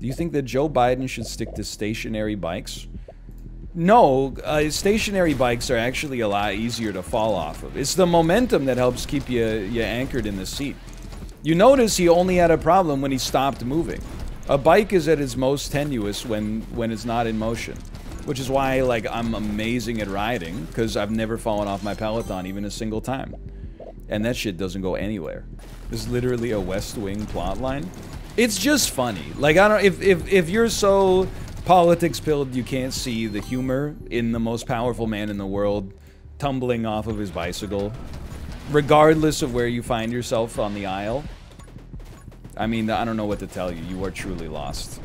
Do you think that Joe Biden should stick to stationary bikes? No, stationary bikes are actually a lot easier to fall off of. It's the momentum that helps keep you anchored in the seat. You notice he only had a problem when he stopped moving. A bike is at its most tenuous when it's not in motion. Which is why, like, I'm amazing at riding, because I've never fallen off my Peloton even a single time. And that shit doesn't go anywhere. This is literally a West Wing plotline. It's just funny. Like, I don't, if you're so politics pilled you can't see the humor in the most powerful man in the world tumbling off of his bicycle, regardless of where you find yourself on the aisle. I mean, I don't know what to tell you. You are truly lost.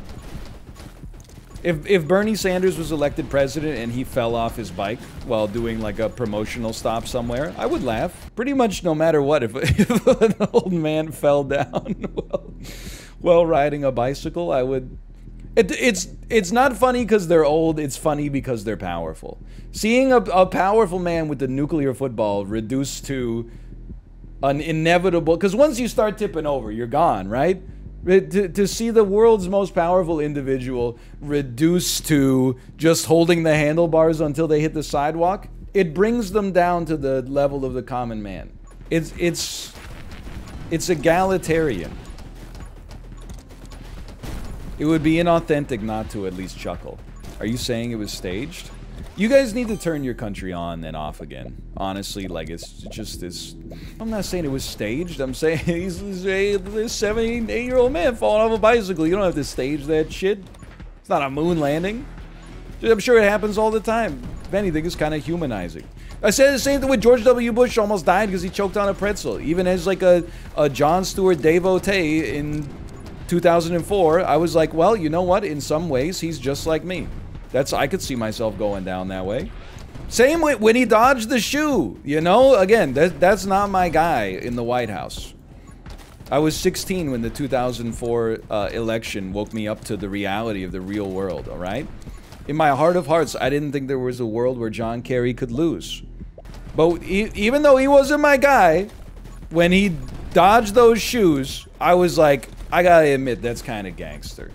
If Bernie Sanders was elected president and he fell off his bike while doing like a promotional stop somewhere, I would laugh. Pretty much no matter what. If an old man fell down while riding a bicycle, I would... It's not funny because they're old, it's funny because they're powerful. Seeing a powerful man with the nuclear football reduced to an inevitable... Because once you start tipping over, you're gone, right? To see the world's most powerful individual reduced to just holding the handlebars until they hit the sidewalk, it brings them down to the level of the common man. It's egalitarian. It would be inauthentic not to at least chuckle. Are you saying it was staged? You guys need to turn your country on and off again. Honestly, like, it's just this... I'm not saying it was staged. I'm saying he's a 78-year-old man falling off a bicycle. You don't have to stage that shit. It's not a moon landing. I'm sure it happens all the time. If anything, it's kind of humanizing. I said the same thing with George W. Bush. Almost died because he choked on a pretzel. Even as like a Jon Stewart devotee in 2004, I was like, well, you know what? In some ways, he's just like me. I could see myself going down that way. Same with when he dodged the shoe, you know? Again, that's not my guy in the White House. I was 16 when the 2004 election woke me up to the reality of the real world, all right? In my heart of hearts, I didn't think there was a world where John Kerry could lose. But even though he wasn't my guy, when he dodged those shoes, I was like, I gotta admit, that's kind of gangster.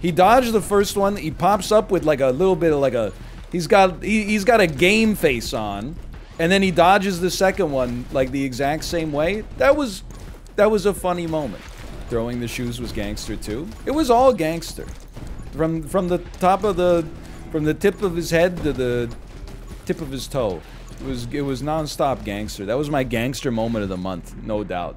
He dodged the first one. He pops up with like a little bit of like a... He's got a game face on. And then he dodges the second one like the exact same way. That was a funny moment. Throwing the shoes was gangster too. It was all gangster. From the top of the... From the tip of his head to the tip of his toe. It was non-stop gangster. That was my gangster moment of the month, no doubt.